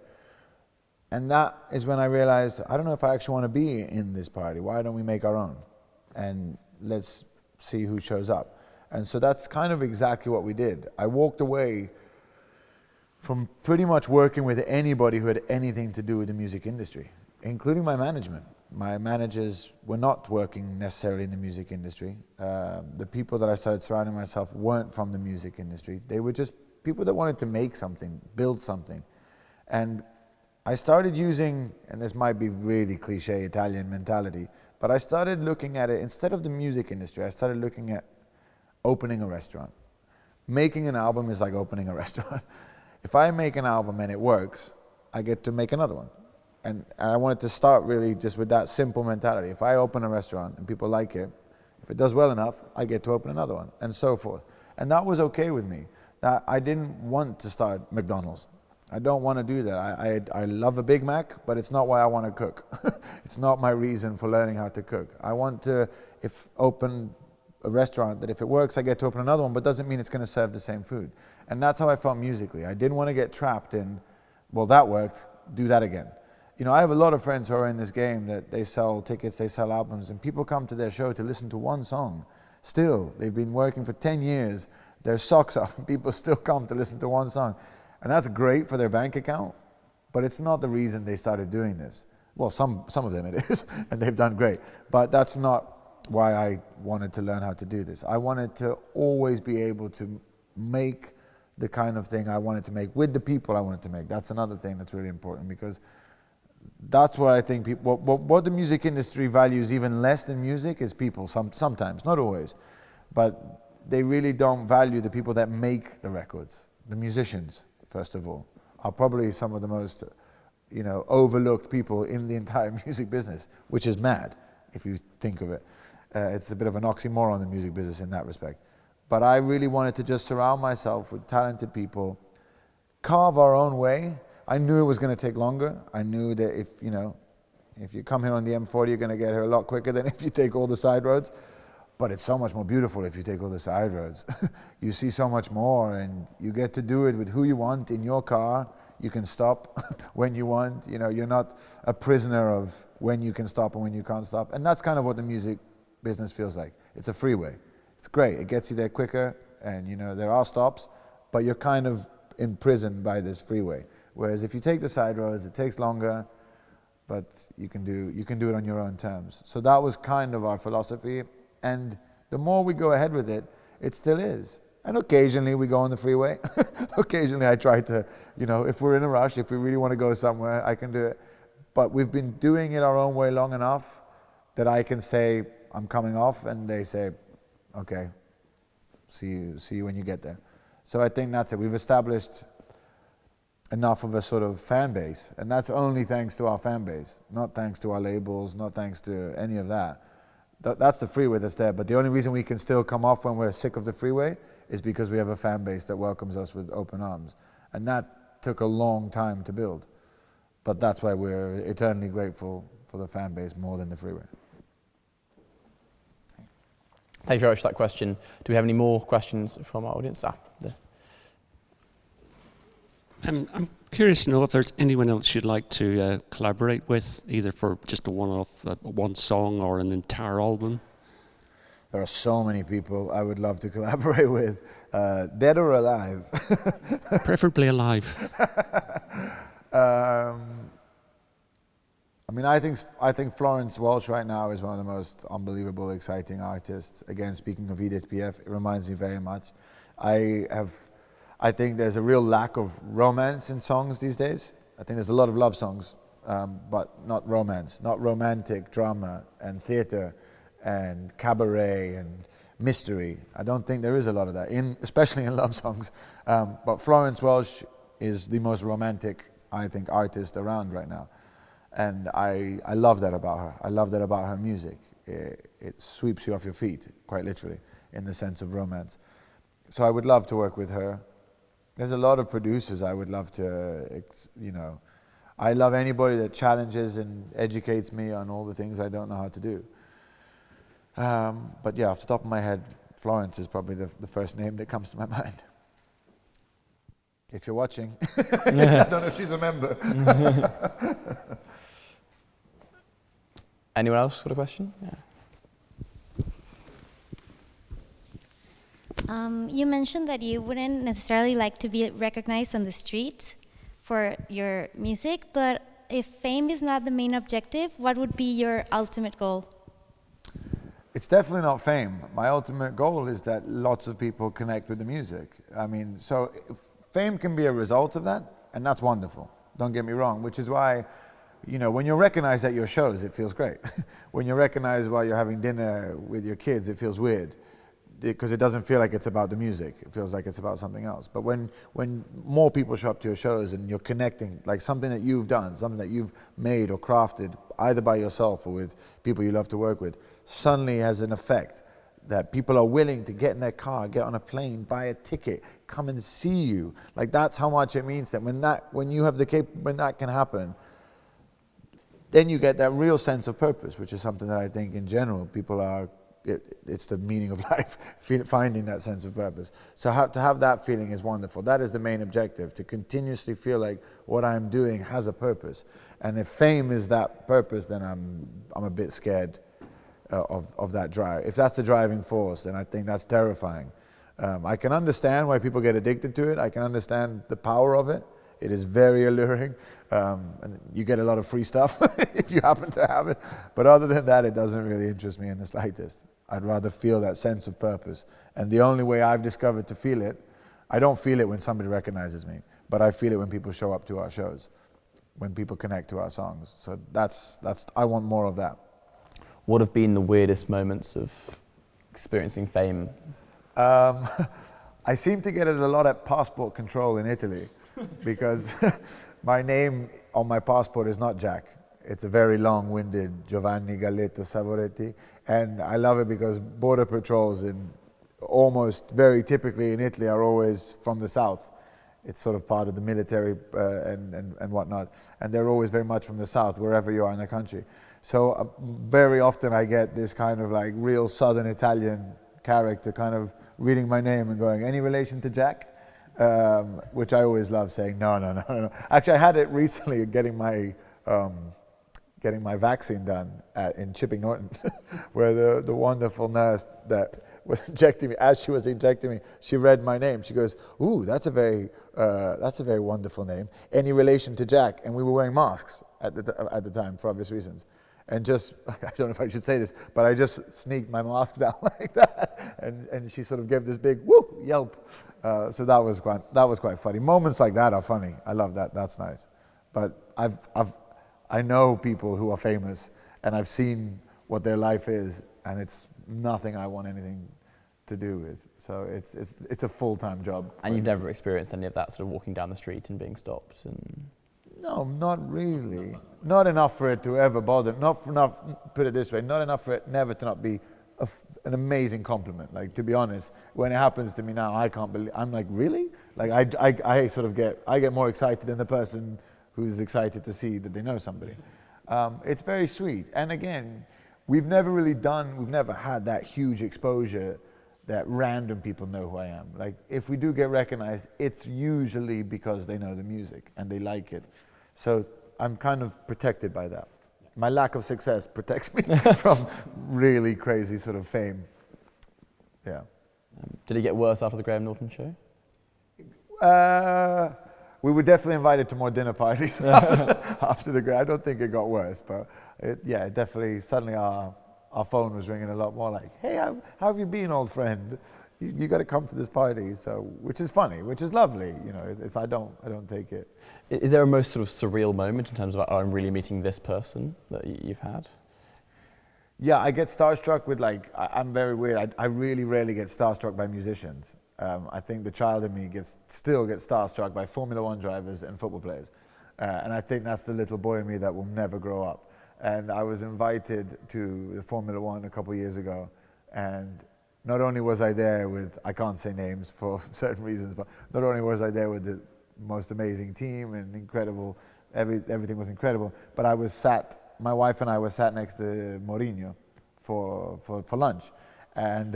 And that is when I realized, I don't know if I actually want to be in this party. Why don't we make our own? And let's see who shows up. And so that's kind of exactly what we did. I walked away from pretty much working with anybody who had anything to do with the music industry, including my management. My managers were not working necessarily in the music industry. The people that I started surrounding myself weren't from the music industry. They were just people that wanted to make something, build something. And I started using, and this might be really cliche Italian mentality, but I started looking at it, instead of the music industry, I started looking at opening a restaurant. Making an album is like opening a restaurant. If I make an album and it works, I get to make another one. And I wanted to start really just with that simple mentality. If I open a restaurant and people like it, if it does well enough, I get to open another one, and so forth. And that was okay with me. That I didn't want to start McDonald's. I don't want to do that. I love a Big Mac, but it's not why I want to cook. It's not my reason for learning how to cook. I want to open a restaurant that if it works, I get to open another one, but doesn't mean it's going to serve the same food. And that's how I felt musically. I didn't want to get trapped in, well, that worked, do that again. You know, I have a lot of friends who are in this game that they sell tickets, they sell albums, and people come to their show to listen to one song. Still, they've been working for 10 years, their socks off, and people still come to listen to one song. And that's great for their bank account, but it's not the reason they started doing this. Well, some of them it is, and they've done great. But that's not why I wanted to learn how to do this. I wanted to always be able to make the kind of thing I wanted to make with the people I wanted to make. That's another thing that's really important, because that's what I think people, what the music industry values even less than music is people, sometimes, not always. But they really don't value the people that make the records. The musicians, first of all, are probably some of the most, overlooked people in the entire music business, which is mad, if you think of it. It's a bit of an oxymoron, the music business, in that respect. But I really wanted to just surround myself with talented people, carve our own way. I knew it was going to take longer. I knew that if you come here on the M40, you're going to get here a lot quicker than if you take all the side roads. But it's so much more beautiful if you take all the side roads. You see so much more, and you get to do it with who you want in your car. You can stop when you want. You're not a prisoner of when you can stop and when you can't stop. And that's kind of what the music business feels like. It's a freeway. It's great. It gets you there quicker, and there are stops, but you're kind of imprisoned by this freeway. Whereas if you take the side roads, it takes longer, but you can do it on your own terms. So that was kind of our philosophy, and the more we go ahead with it, it still is. And occasionally we go on the freeway. Occasionally I try to, if we're in a rush, if we really want to go somewhere, I can do it. But we've been doing it our own way long enough that I can say, I'm coming off, and they say, okay, see you when you get there. So I think that's it. We've established enough of a sort of fan base, and that's only thanks to our fan base, not thanks to our labels, not thanks to any of that. That's the freeway that's there, but the only reason we can still come off when we're sick of the freeway is because we have a fan base that welcomes us with open arms, and that took a long time to build, but that's why we're eternally grateful for the fan base more than the freeway. Thank you very much for that question. Do we have any more questions from our audience? There. I'm curious to know if there's anyone else you'd like to collaborate with, either for just a one-off, one song or an entire album. There are so many people I would love to collaborate with, dead or alive. Preferably alive. I think Florence Welch right now is one of the most unbelievable, exciting artists. Again, speaking of Edith Piaf, it reminds me very much. I think there's a real lack of romance in songs these days. I think there's a lot of love songs, but not romance, not romantic drama and theater and cabaret and mystery. I don't think there is a lot of that, especially in love songs. But Florence Welch is the most romantic, I think, artist around right now. And I love that about her. I love that about her music. It sweeps you off your feet, quite literally, in the sense of romance. So I would love to work with her. There's a lot of producers I would love to, I love anybody that challenges and educates me on all the things I don't know how to do. But yeah, off the top of my head, Florence is probably the first name that comes to my mind. If you're watching, I don't know if she's a member. Anyone else got a question? Yeah. You mentioned that you wouldn't necessarily like to be recognized on the street for your music, but if fame is not the main objective, what would be your ultimate goal? It's definitely not fame. My ultimate goal is that lots of people connect with the music. I mean, so fame can be a result of that, and that's wonderful. Don't get me wrong, which is why, when you're recognized at your shows, it feels great. When you're recognized while you're having dinner with your kids, it feels weird, because it doesn't feel like it's about the music. It feels like it's about something else. But when more people show up to your shows and you're connecting, like something that you've done, something that you've made or crafted, either by yourself or with people you love to work with, suddenly has an effect that people are willing to get in their car, get on a plane, buy a ticket, come and see you. Like, that's how much it means to them. When that can happen, then you get that real sense of purpose, which is something that I think in general people are. It's the meaning of life, finding that sense of purpose. So to have that feeling is wonderful. That is the main objective, to continuously feel like what I'm doing has a purpose. And if fame is that purpose, then I'm a bit scared of that drive. If that's the driving force, then I think that's terrifying. I can understand why people get addicted to it. I can understand the power of it. It is very alluring, and you get a lot of free stuff if you happen to have it. But other than that, it doesn't really interest me in the slightest. I'd rather feel that sense of purpose. And the only way I've discovered to feel it, I don't feel it when somebody recognizes me, but I feel it when people show up to our shows, when people connect to our songs. So I want more of that. What have been the weirdest moments of experiencing fame? I seem to get it a lot at passport control in Italy, because my name on my passport is not Jack. It's a very long-winded Giovanni Galletto Savoretti, and I love it because border patrols almost very typically in Italy are always from the south. It's sort of part of the military and whatnot, and they're always very much from the south, wherever you are in the country. So very often I get this kind of like real southern Italian character kind of reading my name and going, "Any relation to Jack?" Which I always love saying, no. Actually, I had it recently getting my vaccine done in Chipping Norton, where the wonderful nurse that was injecting me, as she was injecting me, she read my name. She goes, "Ooh, that's a very wonderful name. Any relation to Jack?" And we were wearing masks at the time for obvious reasons. And just, I don't know if I should say this, but I just sneaked my mask down like that, and she sort of gave this big whoop yelp. So that was quite funny. Moments like that are funny. I love that. That's nice. But I know people who are famous, and I've seen what their life is, and it's nothing I want anything to do with. So it's a full-time job. And you've never experienced any of that, sort of walking down the street and being stopped and. No, not really. Not enough for it to ever bother. Not enough. Put it this way: not enough for it never to not be an amazing compliment. Like, to be honest, when it happens to me now, I can't believe. I'm like, really? Like, I sort of get more excited than the person who's excited to see that they know somebody. It's very sweet. And again, we've never had that huge exposure that random people know who I am. Like, if we do get recognized, it's usually because they know the music and they like it. So I'm kind of protected by that. My lack of success protects me from really crazy sort of fame. Yeah. Did it get worse after the Graham Norton show? We were definitely invited to more dinner parties after the Graham. I don't think it got worse, but it definitely, suddenly our phone was ringing a lot more like, "Hey, how have you been, old friend?" you got to come to this party. So, which is funny, which is lovely. You know, I don't take it. Is there a most sort of surreal moment in terms of, oh, I'm really meeting this person that you've had? Yeah, I get starstruck with I'm very weird. I really rarely get starstruck by musicians. I think the child in me still gets starstruck by Formula One drivers and football players. And I think that's the little boy in me that will never grow up. And I was invited to the Formula One a couple of years ago. And not only was I there with, I can't say names for certain reasons, but not only was I there with the most amazing team and incredible, everything was incredible, but my wife and I were sat next to Mourinho for lunch. And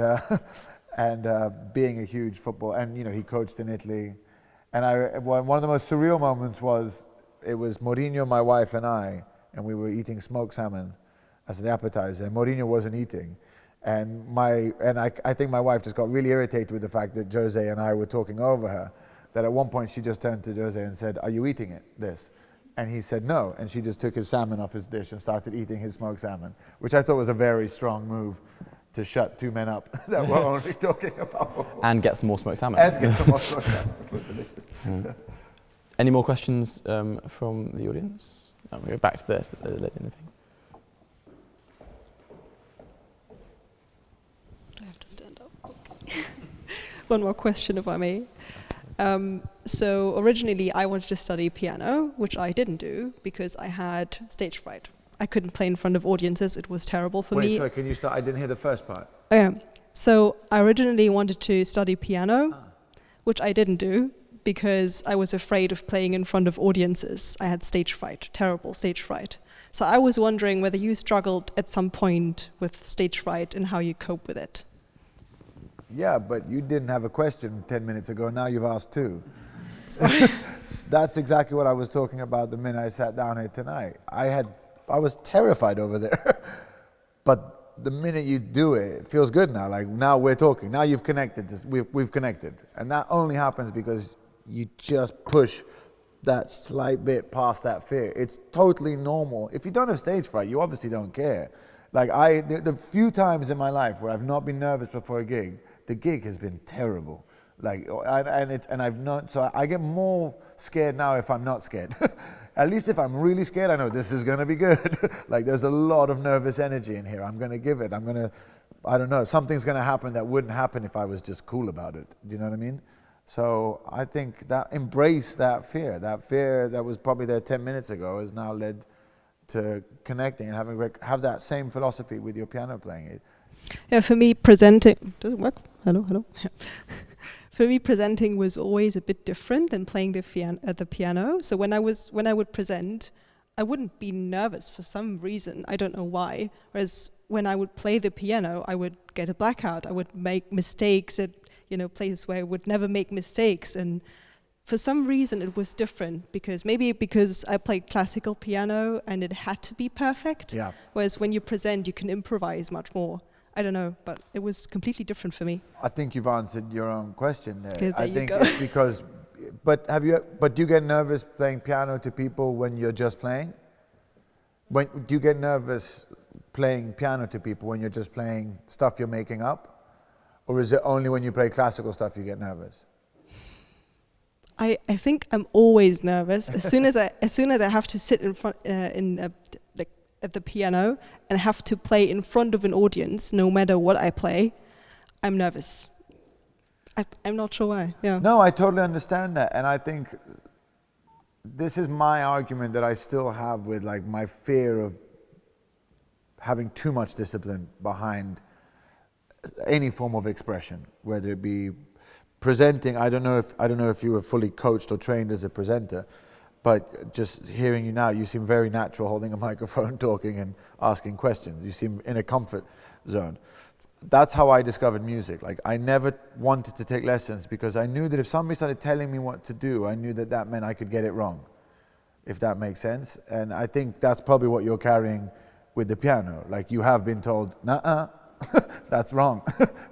being a huge football, and you know, he coached in Italy. And one of the most surreal moments was, it was Mourinho, my wife and we were eating smoked salmon as an appetizer, and Mourinho wasn't eating. And I think my wife just got really irritated with the fact that Jose and I were talking over her, that at one point she just turned to Jose and said, "Are you eating this?" And he said no, and she just took his salmon off his dish and started eating his smoked salmon, which I thought was a very strong move to shut two men up that were only talking about football. And get some more smoked salmon. And get some more smoked salmon. It was delicious. Any more questions from the audience? We'll go back to the lady in the thing. Do I have to stand up? Okay. One more question, if I may. So originally I wanted to study piano, which I didn't do because I had stage fright. I couldn't play in front of audiences. It was terrible for me. Wait, sorry, can you start? I didn't hear the first part. So I originally wanted to study piano, which I didn't do because I was afraid of playing in front of audiences. I had stage fright, terrible stage fright. So I was wondering whether you struggled at some point with stage fright and how you cope with it. Yeah, but you didn't have a question 10 minutes ago. Now you've asked two. That's exactly what I was talking about the minute I sat down here tonight. I was terrified over there. But the minute you do it, it feels good now. Like now we're talking. Now you've connected. We've connected. And that only happens because you just push that slight bit past that fear. It's totally normal. If you don't have stage fright, you obviously don't care. Like the few times in my life where I've not been nervous before a gig, the gig has been terrible. Like, and I've not, so I get more scared now if I'm not scared. At least if I'm really scared, I know this is gonna be good. Like there's a lot of nervous energy in here. I'm gonna give it, I don't know, something's gonna happen that wouldn't happen if I was just cool about it. Do you know what I mean? So I think that embrace that fear that was probably there 10 minutes ago has now led to connecting and have that same philosophy with your piano playing. Yeah, for me presenting, does it work? Hello. For me, presenting was always a bit different than playing the piano. So when I would present, I wouldn't be nervous for some reason. I don't know why. Whereas when I would play the piano, I would get a blackout. I would make mistakes at places where I would never make mistakes. And for some reason, it was different because I played classical piano and it had to be perfect. Yeah. Whereas when you present, you can improvise much more. I don't know, but it was completely different for me. I think you've answered your own question there. Okay, I think it's because, but do you get nervous playing piano to people when you're just playing? Do you get nervous playing piano to people when you're just playing stuff you're making up? Or is it only when you play classical stuff you get nervous? I think I'm always nervous. As soon as I have to sit in front at the piano and have to play in front of an audience, no matter what I play, I'm nervous. I'm not sure why. Yeah. No, I totally understand that, and I think this is my argument that I still have with like my fear of having too much discipline behind any form of expression, whether it be presenting. I don't know if you were fully coached or trained as a presenter, but just hearing you now, you seem very natural holding a microphone, talking and asking questions. You seem in a comfort zone. That's how I discovered music. Like I never wanted to take lessons because I knew that if somebody started telling me what to do, I knew that meant I could get it wrong, if that makes sense. And I think that's probably what you're carrying with the piano. Like you have been told, nuh-uh, that's wrong,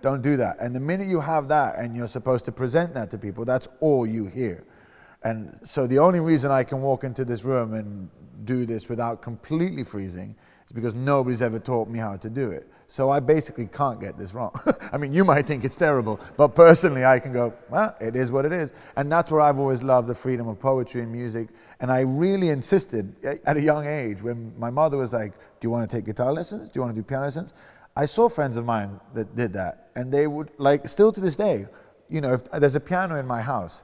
don't do that. And the minute you have that and you're supposed to present that to people, that's all you hear. And so the only reason I can walk into this room and do this without completely freezing It's because nobody's ever taught me how to do it. So I basically can't get this wrong. I mean, you might think it's terrible, but personally I can go, well, it is what it is. And that's where I've always loved the freedom of poetry and music. And I really insisted at a young age, when my mother was like, do you want to take guitar lessons? Do you want to do piano lessons? I saw friends of mine that did that. And they would, like, still to this day, you know, if there's a piano in my house,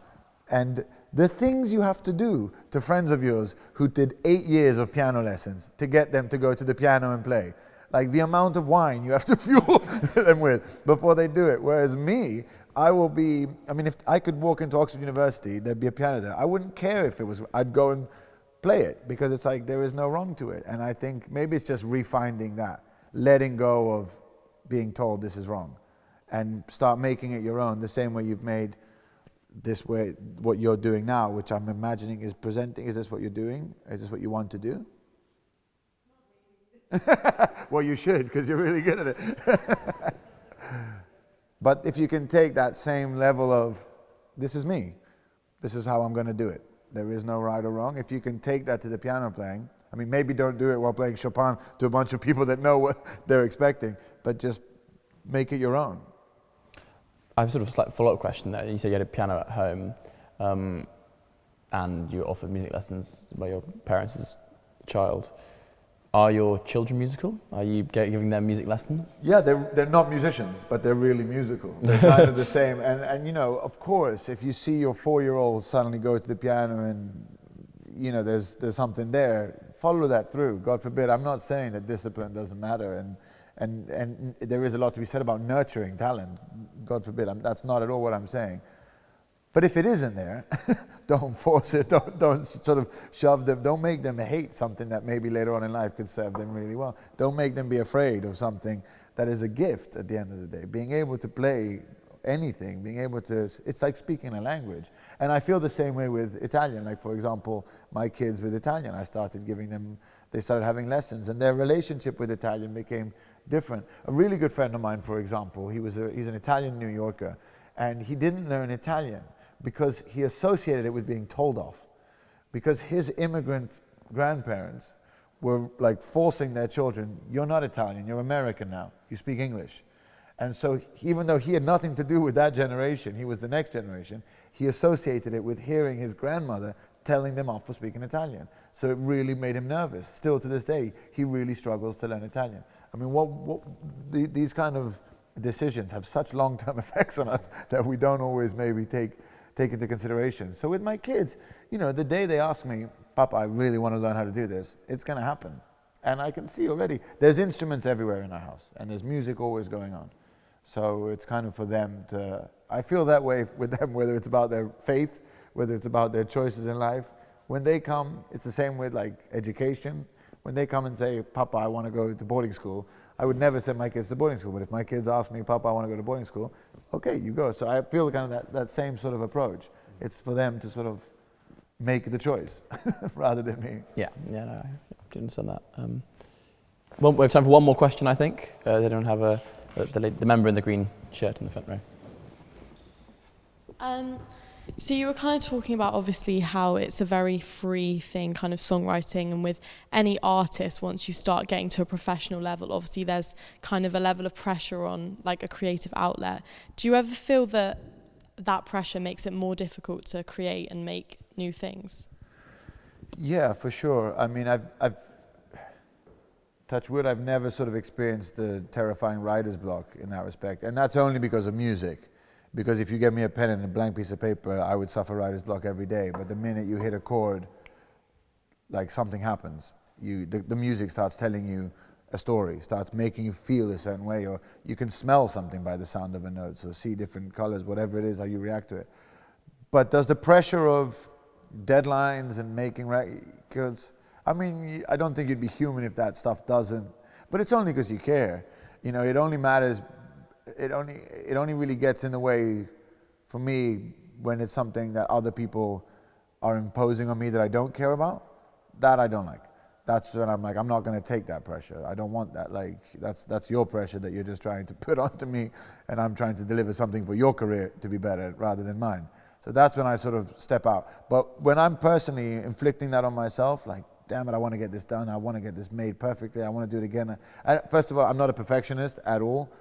and the things you have to do to friends of yours who did 8 years of piano lessons to get them to go to the piano and play, like the amount of wine you have to fuel them with before they do it. Whereas me, I will be, I mean, if I could walk into Oxford University, there'd be a piano there. I wouldn't care if it was, I'd go and play it, because it's like there is no wrong to it. And I think maybe it's just refinding that, letting go of being told this is wrong, and start making it your own, the same way you've made this way, what you're doing now, which I'm imagining is presenting. Is this what you're doing? Is this what you want to do? Well, you should, because you're really good at it. But if you can take that same level of, this is me, this is how I'm going to do it, there is no right or wrong. If you can take that to the piano playing, I mean, maybe don't do it while playing Chopin to a bunch of people that know what they're expecting, but just make it your own. I have sort of a slight follow-up question there. You said you had a piano at home, and you were offered music lessons by your parents as a child. Are your children musical? Are you giving them music lessons? Yeah, they're not musicians, but they're really musical. They're kind of the same. And you know, of course, if you see your 4-year-old suddenly go to the piano and, you know, there's something there, follow that through. God forbid. I'm not saying that discipline doesn't matter, and there is a lot to be said about nurturing talent. God forbid. That's not at all what I'm saying. But if it isn't there, don't force it. Don't sort of shove them. Don't make them hate something that maybe later on in life could serve them really well. Don't make them be afraid of something that is a gift at the end of the day. Being able to play anything, being able to, it's like speaking a language. And I feel the same way with Italian. Like, for example, my kids with Italian, I started giving them, they started having lessons, and their relationship with Italian became different. A really good friend of mine, for example, he's an Italian New Yorker, and he didn't learn Italian because he associated it with being told off. Because his immigrant grandparents were like forcing their children, you're not Italian, you're American now, you speak English. And so even though he had nothing to do with that generation, he was the next generation, he associated it with hearing his grandmother telling them off for speaking Italian. So it really made him nervous. Still to this day, he really struggles to learn Italian. I mean, these kind of decisions have such long-term effects on us that we don't always maybe take into consideration. So with my kids, you know, the day they ask me, Papa, I really want to learn how to do this, it's going to happen. And I can see already, there's instruments everywhere in our house, and there's music always going on. So it's kind of for them to, I feel that way with them, whether it's about their faith, whether it's about their choices in life. When they come, it's the same with like education. When they come and say, Papa, I want to go to boarding school, I would never send my kids to boarding school. But if my kids ask me, Papa, I want to go to boarding school, okay, you go. So I feel kind of that same sort of approach. It's for them to sort of make the choice rather than me. Yeah, no, I do understand that. Well, we have time for one more question, I think. They don't have the member in the green shirt in the front row. So you were kind of talking about obviously how it's a very free thing, kind of songwriting, and with any artist, once you start getting to a professional level, obviously there's kind of a level of pressure on like a creative outlet. Do you ever feel that pressure makes it more difficult to create and make new things? Yeah, for sure. I mean, I've touch wood, I've never sort of experienced the terrifying writer's block in that respect, and that's only because of music. Because if you give me a pen and a blank piece of paper, I would suffer writer's block every day. But the minute you hit a chord, like something happens. The music starts telling you a story, starts making you feel a certain way, or you can smell something by the sound of a note, so see different colors, whatever it is, how you react to it. But does the pressure of deadlines and making records, I mean, I don't think you'd be human if that stuff doesn't, but it's only because you care. You know, it only matters. It only really gets in the way for me when it's something that other people are imposing on me that I don't care about. That I don't like. That's when I'm like, I'm not going to take that pressure. I don't want that. Like, that's your pressure that you're just trying to put onto me, and I'm trying to deliver something for your career to be better rather than mine. So that's when I sort of step out. But when I'm personally inflicting that on myself, like, damn it, I want to get this done. I want to get this made perfectly. I want to do it again. First of all, I'm not a perfectionist at all.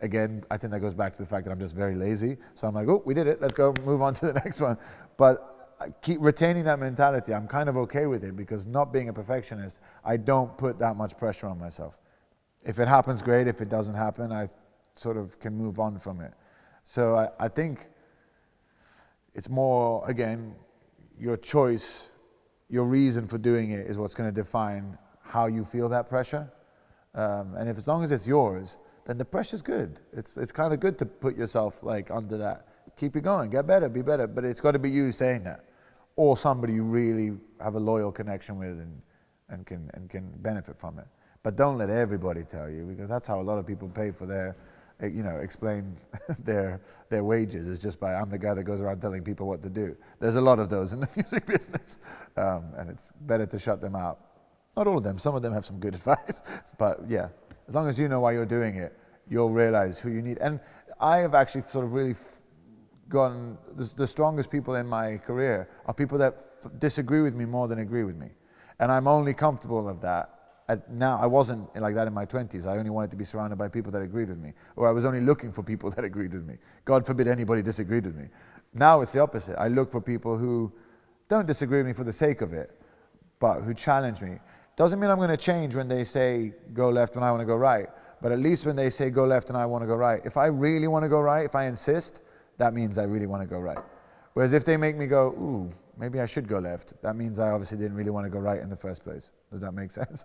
Again, I think that goes back to the fact that I'm just very lazy. So I'm like, oh, we did it. Let's go move on to the next one. But I keep retaining that mentality. I'm kind of okay with it because not being a perfectionist, I don't put that much pressure on myself. If it happens, great. If it doesn't happen, I sort of can move on from it. So I think it's more, again, your choice, your reason for doing it is what's going to define how you feel that pressure. And if as long as it's yours, then the pressure's good. It's kind of good to put yourself like under that. Keep it going, get better, be better. But it's got to be you saying that, or somebody you really have a loyal connection with and can benefit from it. But don't let everybody tell you, because that's how a lot of people pay for their, explain their wages, is just by, I'm the guy that goes around telling people what to do. There's a lot of those in the music business, and it's better to shut them out. Not all of them, some of them have some good advice, but yeah, as long as you know why you're doing it, you'll realize who you need. And I have actually sort of really gotten, the strongest people in my career are people that disagree with me more than agree with me. And I'm only comfortable of that. Now, I wasn't like that in my 20s. I only wanted to be surrounded by people that agreed with me, or I was only looking for people that agreed with me. God forbid anybody disagreed with me. Now it's the opposite. I look for people who don't disagree with me for the sake of it, but who challenge me. Doesn't mean I'm going to change when they say go left when I want to go right, but at least when they say go left and I want to go right, if I really want to go right, if I insist, that means I really want to go right. Whereas if they make me go, ooh, maybe I should go left, that means I obviously didn't really want to go right in the first place. Does that make sense?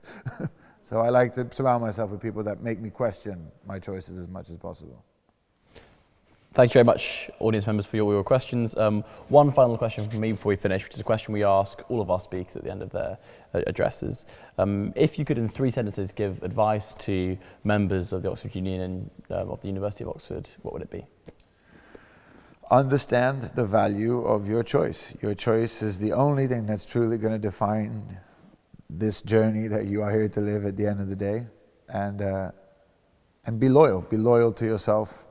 So I like to surround myself with people that make me question my choices as much as possible. Thank you very much, audience members, for your questions. One final question from me before we finish, which is a question we ask all of our speakers at the end of their addresses. If you could, in 3 sentences, give advice to members of the Oxford Union and of the University of Oxford, what would it be? Understand the value of your choice. Your choice is the only thing that's truly going to define this journey that you are here to live at the end of the day. And be loyal. Be loyal to yourself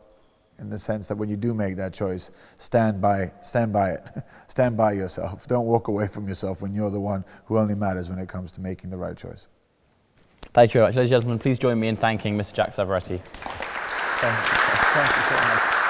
in the sense that when you do make that choice, stand by it. Stand by yourself. Don't walk away from yourself when you're the one who only matters when it comes to making the right choice. Thank you very much. Ladies and gentlemen, please join me in thanking Mr. Jack Savoretti. Thank you so much.